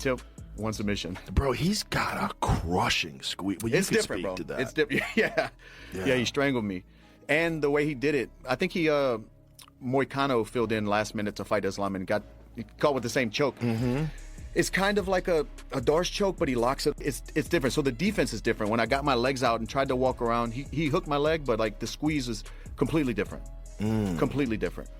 Tip, one submission. Bro, he's got a crushing squeeze. Well, It's different, bro. To that. It's different. Yeah, he strangled me. And the way he did it, I think he, Moicano filled in last minute to fight Islam and got caught with the same choke. Mm-hmm. It's kind of like a Darce choke, but he locks it. It's different. So the defense is different. When I got my legs out and tried to walk around, he hooked my leg, but like the squeeze is completely different. Completely different.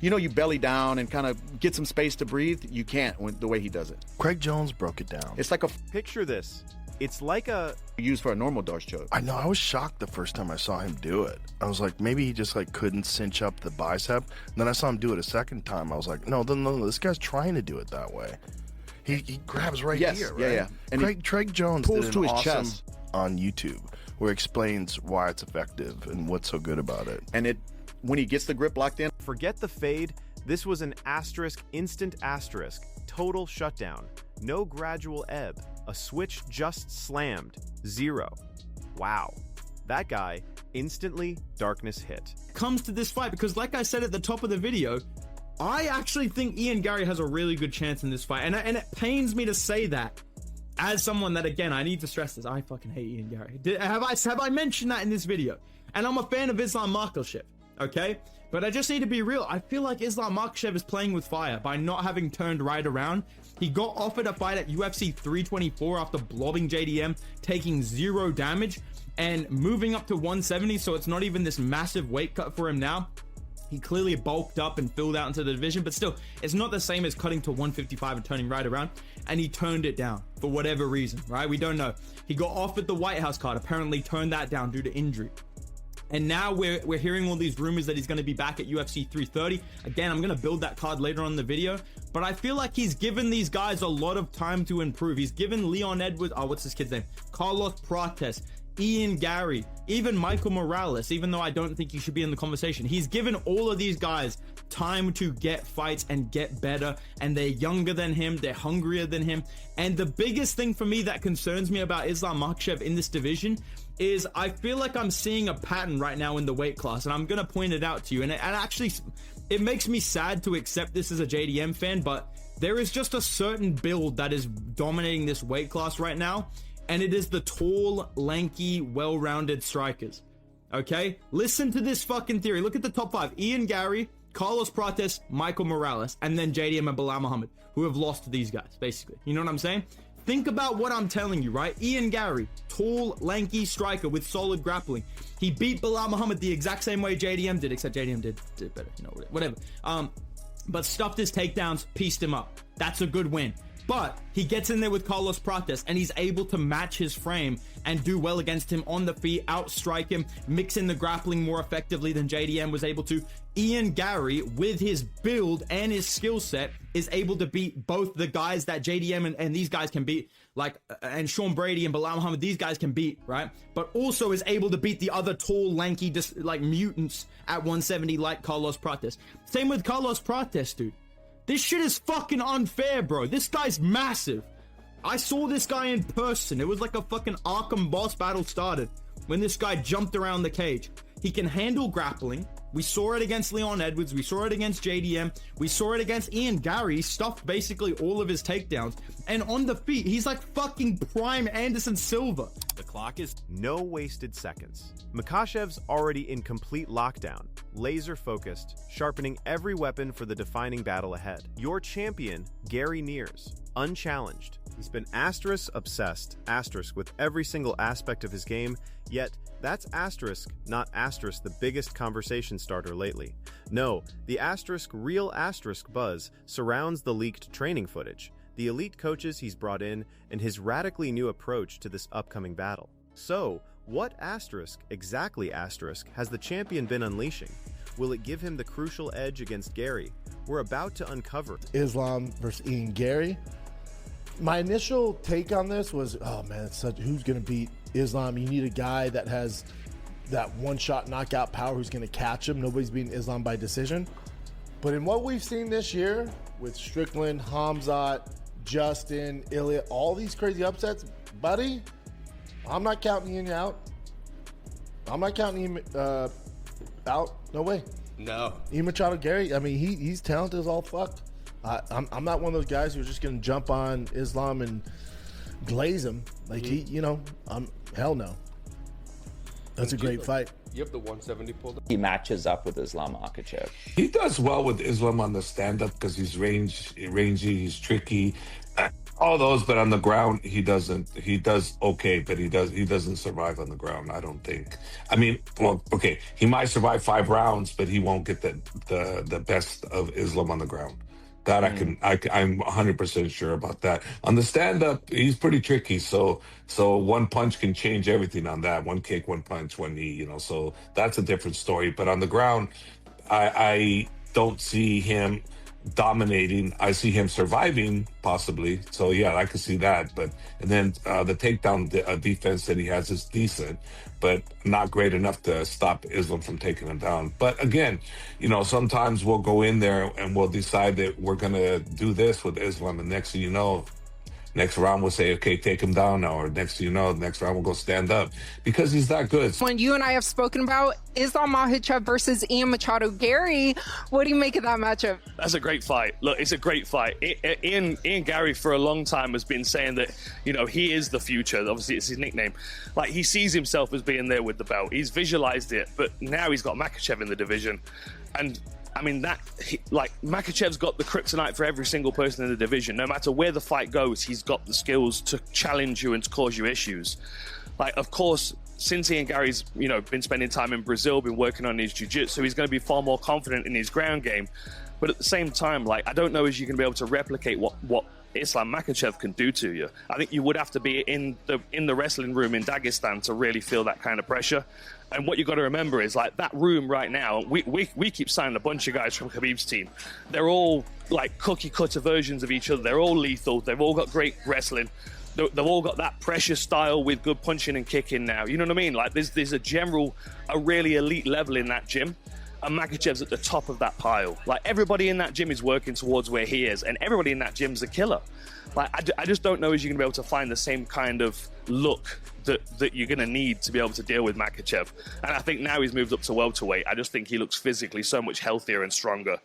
You know, you belly down and kind of get some space to breathe. You can't the way he does it. Craig Jones broke it down. It's like a Picture this. It's like a used for a normal Darce choke. I know. I was shocked the first time I saw him do it. I was like, maybe he just like couldn't cinch up the bicep. And then I saw him do it a second time. I was like, no, this guy's trying to do it that way. He grabs right here, right? Yeah. And Craig Jones pulls did to an his awesome chest on YouTube where he explains why it's effective and what's so good about it. And when he gets the grip locked in, forget the fade. This was an asterisk, instant asterisk, total shutdown. No gradual ebb. A switch just slammed. 0. Wow. That guy, instantly darkness hit. Comes to this fight because, like I said at the top of the video, I actually think Ian Gary has a really good chance in this fight. And it pains me to say that as someone that, again, I need to stress this. I fucking hate Ian Gary. Have I mentioned that in this video? And I'm a fan of Islam Makhachev, okay? But I just need to be real. I feel like Islam Makhachev is playing with fire by not having turned right around. He got offered a fight at UFC 324 after blobbing JDM, taking 0 damage, and moving up to 170, so it's not even this massive weight cut for him now. He clearly bulked up and filled out into the division, but still, it's not the same as cutting to 155 and turning right around, and he turned it down for whatever reason, right? We don't know. He got offered the White House card, apparently turned that down due to injury. And now we're hearing all these rumors that he's going to be back at UFC 330. Again, I'm going to build that card later on in the video, but I feel like he's given these guys a lot of time to improve. He's given Leon Edwards, what's this kid's name? Carlos Prates, Ian Gary, even Michael Morales, even though I don't think he should be in the conversation. He's given all of these guys time to get fights and get better, and they're younger than him, they're hungrier than him. And the biggest thing for me that concerns me about Islam Makhachev in this division is I feel like I'm seeing a pattern right now in the weight class, and I'm going to point it out to you. And actually, it makes me sad to accept this as a JDM fan, but there is just a certain build that is dominating this weight class right now, and it is the tall, lanky, well-rounded strikers. Okay? Listen to this fucking theory. Look at the top 5. Ian Gary, Carlos Prates, Michael Morales, and then JDM and Bilal Muhammad, who have lost to these guys, basically. You know what I'm saying? Think about what I'm telling you, right? Ian Gary, tall, lanky striker with solid grappling. He beat Bilal Muhammad the exact same way JDM did, except JDM did better, you know, whatever. But stuffed his takedowns, pieced him up. That's a good win. But he gets in there with Carlos Prates, and he's able to match his frame and do well against him on the feet, outstrike him, mix in the grappling more effectively than JDM was able to. Ian Gary, with his build and his skill set, is able to beat both the guys that JDM and these guys can beat, like, and Sean Brady and Bilal Muhammad, these guys can beat, right? But also is able to beat the other tall, lanky, just like mutants at 170 like Carlos Prates. Same with Carlos Prates, dude. This shit is fucking unfair, bro. This guy's massive. I saw this guy in person. It was like a fucking Arkham boss battle started when this guy jumped around the cage. He can handle grappling. We saw it against Leon Edwards. We saw it against JDM. We saw it against Ian Gary. He stuffed basically all of his takedowns. And on the feet, he's like fucking prime Anderson Silva. The clock is no wasted seconds. Makhachev's already in complete lockdown, laser focused, sharpening every weapon for the defining battle ahead. Your champion, Gary Nears, unchallenged. He's been obsessed with every single aspect of his game, yet that's not the biggest conversation starter lately. No, the real buzz surrounds the leaked training footage, the elite coaches he's brought in, and his radically new approach to this upcoming battle. So, what exactly has the champion been unleashing? Will it give him the crucial edge against Gary? We're about to uncover. Islam versus Ian Gary. My initial take on this was, oh man, who's going to beat Islam? You need a guy that has that one-shot knockout power who's going to catch him. Nobody's beating Islam by decision. But in what we've seen this year with Strickland, Hamzat, Justin, Ilya, all these crazy upsets, buddy, I'm not counting Ian out. I'm not counting him out. No way. No. Ian Machado Gary, I mean, he's talented as all fuck. I'm not one of those guys who's just going to jump on Islam and glaze him. Like hell no. That's a great fight. You have the 170 pulled up. He matches up with Islam Makhachev. He does well with Islam on the stand-up because he's rangy, he's tricky, all those. But on the ground, he doesn't. He does okay, but he doesn't survive on the ground. I don't think. I mean, well, okay, he might survive 5 rounds, but he won't get the best of Islam on the ground. That I'm 100% sure about that. On the stand-up, he's pretty tricky. So one punch can change everything on that. One kick, one punch, one knee. So that's a different story. But on the ground, I don't see him dominating. I see him surviving possibly. So yeah, I can see that. And then the takedown defense that he has is decent, but not great enough to stop Islam from taking him down. But again, sometimes we'll go in there and we'll decide that we're gonna do this with Islam, and next thing you know, next round we'll say, okay, take him down now, or next thing you know, next round we'll go stand up because he's that good. When you and I have spoken about Islam Makhachev versus Ian Machado, Gary, what do you make of that matchup? That's a great fight. Look, it's a great fight. Ian Gary for a long time has been saying that, he is the future. Obviously, it's his nickname. Like, he sees himself as being there with the belt. He's visualized it, but now he's got Makhachev in the division. And I mean, Makhachev's got the kryptonite for every single person in the division. No matter where the fight goes, he's got the skills to challenge you and to cause you issues. Like, of course, since Ian Gary's, been spending time in Brazil, been working on his jiu-jitsu, he's going to be far more confident in his ground game. But at the same time, I don't know if you're going to be able to replicate what Islam Makhachev can do to you. I think you would have to be in the wrestling room in Dagestan to really feel that kind of pressure. And what you got to remember is, that room right now, we keep signing a bunch of guys from Khabib's team. They're all cookie cutter versions of each other. They're all lethal. They've all got great wrestling. They've all got that pressure style with good punching and kicking now. You know what I mean? There's a really elite level in that gym. And Makhachev's at the top of that pile. Everybody in that gym is working towards where he is, and everybody in that gym's a killer. I just don't know if you're going to be able to find the same kind of look that you're going to need to be able to deal with Makhachev. And I think now he's moved up to welterweight. I just think he looks physically so much healthier and stronger.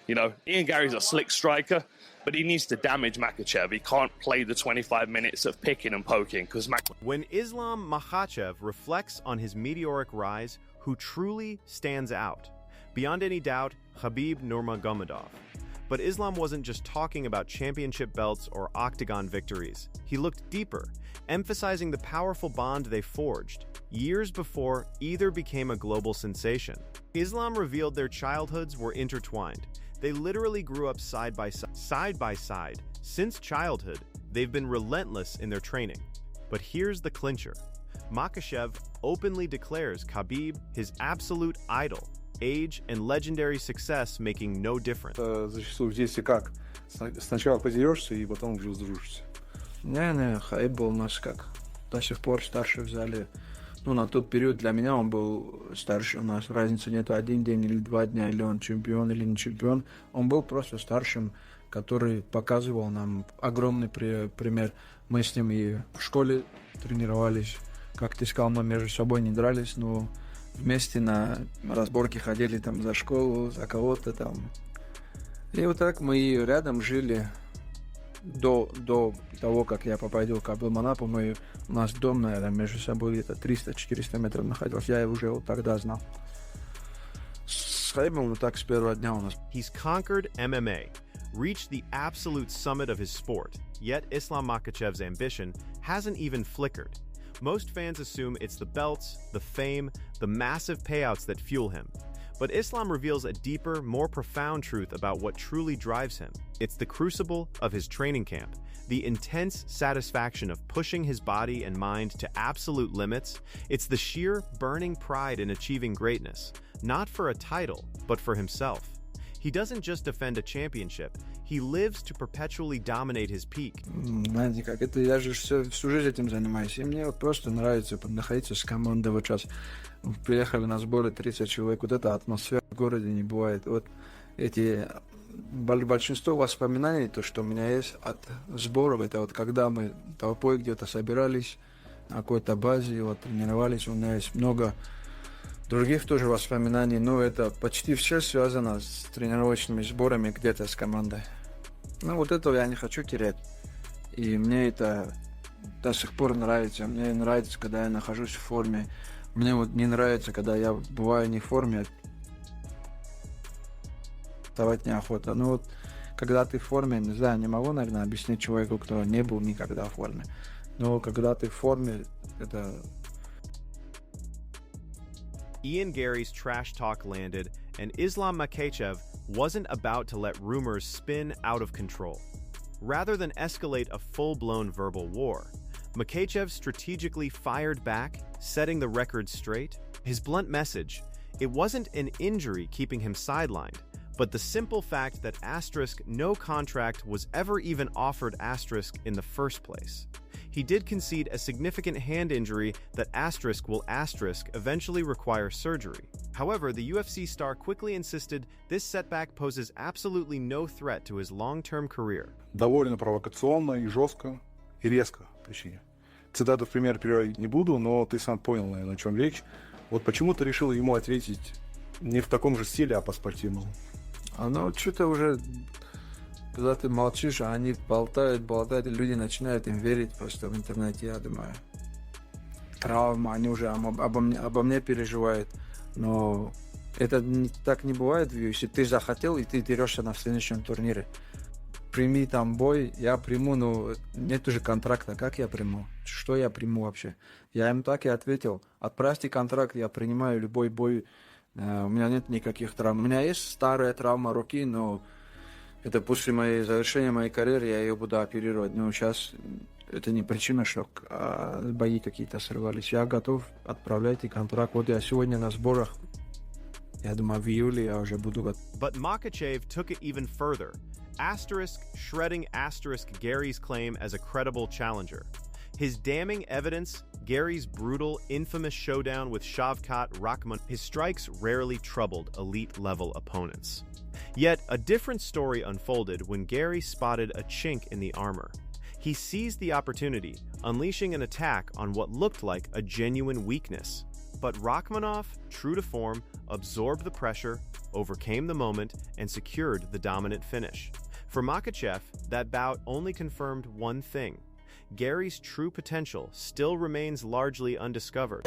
Ian Gary's a slick striker, but he needs to damage Makhachev. He can't play the 25 minutes of picking and poking because When Islam Makhachev reflects on his meteoric rise, who truly stands out? Beyond any doubt, Khabib Nurmagomedov. But Islam wasn't just talking about championship belts or octagon victories. He looked deeper, emphasizing the powerful bond they forged years before either became a global sensation. Islam revealed their childhoods were intertwined. They literally grew up side by side. Since childhood, they've been relentless in their training. But here's the clincher. Makhachev openly declares Khabib his absolute idol. Age and legendary success making no difference. Зачастую здесь и как? Сначала подерешься и потом уже сдружишься. Не, Хаиб был у нас как до сих пор старший в зале. На тот период для меня он был старше. У нас разницы нету 1 день или 2 дня, или он чемпион или не чемпион. Он был просто старшим, который показывал нам огромный пример. Мы с ним и в школе тренировались. Как ты сказал, мы между собой не дрались, но вместе на разборки ходили там за школу, за кого-то там. И вот так мы рядом жили до того, как я попадал в Кабыл-Манапу. У нас дом, наверное, между собой где-то 300-400 метров находился. Я уже вот тогда знал. С Хайбом так с первого дня у нас. He's conquered MMA, reached the absolute summit of his sport, yet Islam Makhachev's ambition hasn't even flickered. Most fans assume it's the belts, the fame, the massive payouts that fuel him. But Islam reveals a deeper, more profound truth about what truly drives him. It's the crucible of his training camp, the intense satisfaction of pushing his body and mind to absolute limits. It's the sheer burning pride in achieving greatness, not for a title, but for himself. He doesn't just defend a championship, he lives to perpetually dominate his peak. Знаете как, это я же всю жизнь этим занимаюсь. И мне вот просто нравится находиться с командой. Вот сейчас приехали на сборы 30 человек. Вот эта атмосфера в городе не бывает. Вот эти большинство воспоминаний, то, что у меня есть от сборов, это вот когда мы толпой где-то собирались на какой-то базе, вот тренировались. У меня есть много других тоже воспоминаний, но это почти все связано с тренировочными сборами где-то с командой. Ну, вот этого я не хочу терять. И мне это до сих пор нравится. Мне нравится, когда я нахожусь в форме. Мне вот не нравится, когда я бываю не в форме. Вставать неохота. Ну вот, когда ты в форме, не знаю, не могу, наверное, объяснить человеку, кто не был никогда в форме. Но когда ты в форме, это... Ian Gary's trash talk landed, and Islam Makhachev wasn't about to let rumors spin out of control. Rather than escalate a full-blown verbal war, Makhachev strategically fired back, setting the record straight. His blunt message: it wasn't an injury keeping him sidelined, but the simple fact that * no contract was ever even offered * in the first place. He did concede a significant hand injury that * will * eventually require surgery. However, the UFC star quickly insisted this setback poses absolutely no threat to his long-term career. Довольно провокационно и жестко, и резко, точнее. Цитату в пример приводить не буду, но ты сам понял, наверное, о чем речь. Вот почему ты решил ему ответить не в таком же стиле, а по-спортивному? Ну, что-то уже... Когда ты молчишь, а они болтают, и люди начинают им верить просто в интернете, я думаю. Травма, они уже обо мне переживают. Но это так не бывает в UFC. Ты захотел, и ты дерешься на следующем турнире. Прими там бой, я приму, но нет уже контракта. Как я приму? Что я приму вообще? Я им так и ответил. Отправьте контракт, я принимаю любой бой. У меня нет никаких травм. У меня есть старая травма руки, но... Это после завершения моей карьеры я ее буду оперировать. Но сейчас это не причина, что бои какие-то срывались. Я готов отправлять и контракт. Вот я сегодня на сборах. Я думаю, в июле я уже буду готов. But Makhachev took it even further, shredding Gary's claim as a credible challenger. His damning evidence, Gary's brutal, infamous showdown with Shavkat Rakhmonov, his strikes rarely troubled elite-level opponents. Yet, a different story unfolded when Gary spotted a chink in the armor. He seized the opportunity, unleashing an attack on what looked like a genuine weakness. But Rakhmonov, true to form, absorbed the pressure, overcame the moment, and secured the dominant finish. For Makhachev, that bout only confirmed one thing: Gary's true potential still remains largely undiscovered.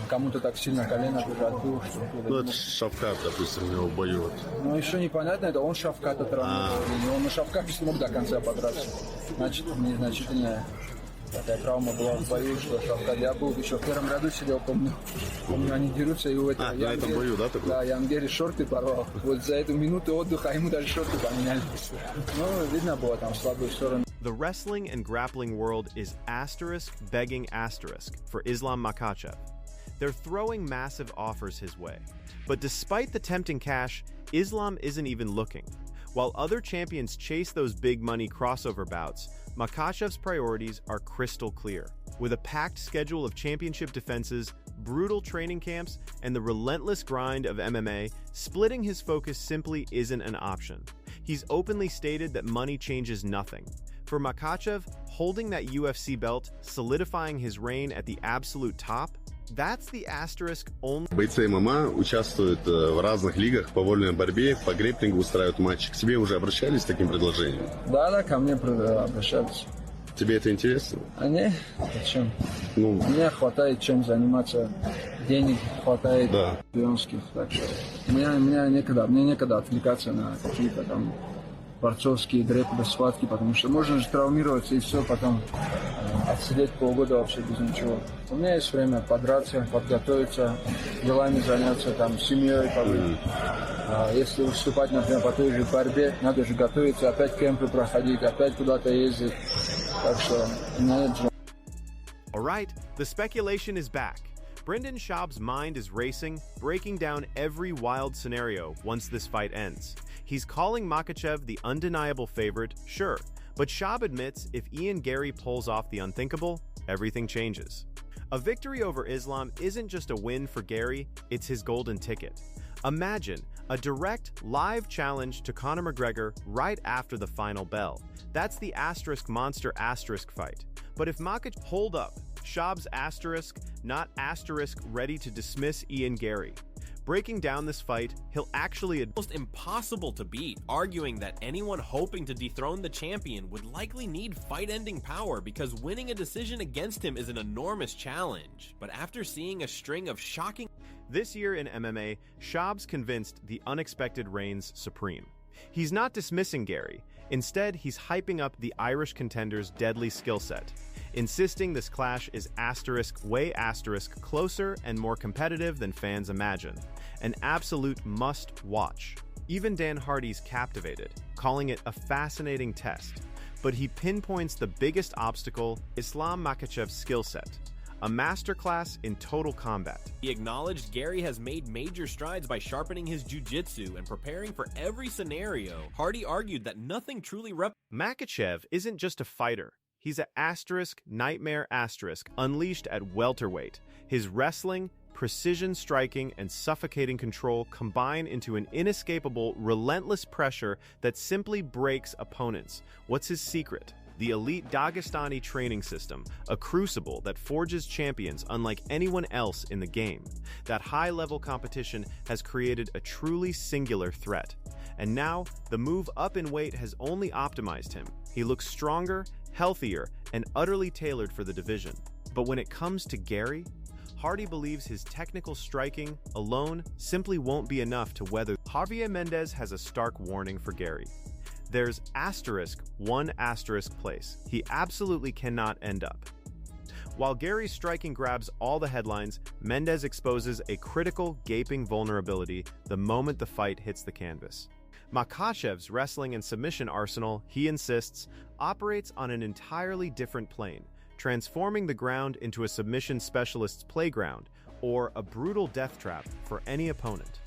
Кому-то так сильно колено прижатую, что... Ну, это Шавкат, допустим, у него боет. Ну, еще непонятно, это он Шавката травмировал. Он на Шавкате смог до конца подраться. Значит, незначительная такая травма была в бою, что Шавкат... Я был еще в первом году сидел, помню, они дерутся, и у этого... на этом бою, да, такой? Да, Янгери шорты порвал. Вот за эту минуту отдыха ему даже шорты поменяли. Ну, видно было там слабую сторону. The wrestling and grappling world is begging for Islam Makhachev. They're throwing massive offers his way. But despite the tempting cash, Islam isn't even looking. While other champions chase those big money crossover bouts, Makhachev's priorities are crystal clear. With a packed schedule of championship defenses, brutal training camps, and the relentless grind of MMA, splitting his focus simply isn't an option. He's openly stated that money changes nothing. For Makhachev, holding that UFC belt, solidifying his reign at the absolute top, that's the * only... Бойцы ММА участвуют в разных лигах по вольной борьбе, по грэпплингу устраивают матчи. К тебе уже обращались с таким предложением? Да, ко мне обращались. Тебе это интересно? А не, зачем? Мне хватает чем заниматься, денег хватает, чемпионских, так что мне некогда отвлекаться на какие-то там борцовские грэпплы, схватки, потому что можно же травмироваться и все, потом отсидеть полгода вообще без ничего. У меня есть время подраться, подготовиться, делами заняться, там, семьей побыть. Если выступать, например, по той же борьбе, надо же готовиться, опять кемпы проходить, опять куда-то ездить. Так что у меня нет... All right, the speculation is back. Brendan Schaub's mind is racing, breaking down every wild scenario once this fight ends. He's calling Makhachev the undeniable favorite, sure, but Schaub admits if Ian Gary pulls off the unthinkable, everything changes. A victory over Islam isn't just a win for Gary, it's his golden ticket. Imagine a direct, live challenge to Conor McGregor right after the final bell. That's the * monster * fight. But if Makhachev... Hold up. Schaub's *, not * ready to dismiss Ian Gary. Breaking down this fight, he'll actually almost impossible to beat, arguing that anyone hoping to dethrone the champion would likely need fight-ending power because winning a decision against him is an enormous challenge. But after seeing a string of shocking... This year in MMA, Schaub's convinced the unexpected reigns supreme. He's not dismissing Gary. Instead, he's hyping up the Irish contender's deadly skill set, insisting this clash is way closer and more competitive than fans imagine. An absolute must-watch. Even Dan Hardy's captivated, calling it a fascinating test. But he pinpoints the biggest obstacle, Islam Makhachev's skill set. A masterclass in total combat. He acknowledged Gary has made major strides by sharpening his jiu-jitsu and preparing for every scenario. Hardy argued that nothing truly Makhachev isn't just a fighter. He's a nightmare unleashed at welterweight. His wrestling, precision striking, and suffocating control combine into an inescapable, relentless pressure that simply breaks opponents. What's his secret? The elite Dagestani training system, a crucible that forges champions unlike anyone else in the game. That high-level competition has created a truly singular threat. And now, the move up in weight has only optimized him. He looks stronger, healthier, and utterly tailored for the division. But when it comes to Gary, Hardy believes his technical striking alone simply won't be enough to weather. Javier Mendez has a stark warning for Gary. There's one place he absolutely cannot end up. While Gary's striking grabs all the headlines, Mendez exposes a critical, gaping vulnerability the moment the fight hits the canvas. Makhachev's wrestling and submission arsenal, he insists, operates on an entirely different plane, transforming the ground into a submission specialist's playground or a brutal death trap for any opponent.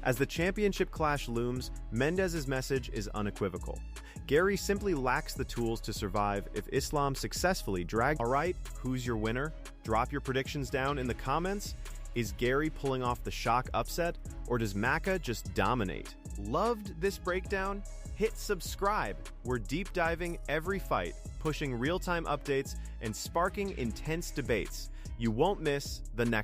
As the championship clash looms, Mendez's message is unequivocal. Gary simply lacks the tools to survive if Islam successfully drags. Alright, who's your winner? Drop your predictions down in the comments. Is Gary pulling off the shock upset, or does Makha just dominate? Loved this breakdown? Hit subscribe. We're deep diving every fight, pushing real-time updates, and sparking intense debates. You won't miss the next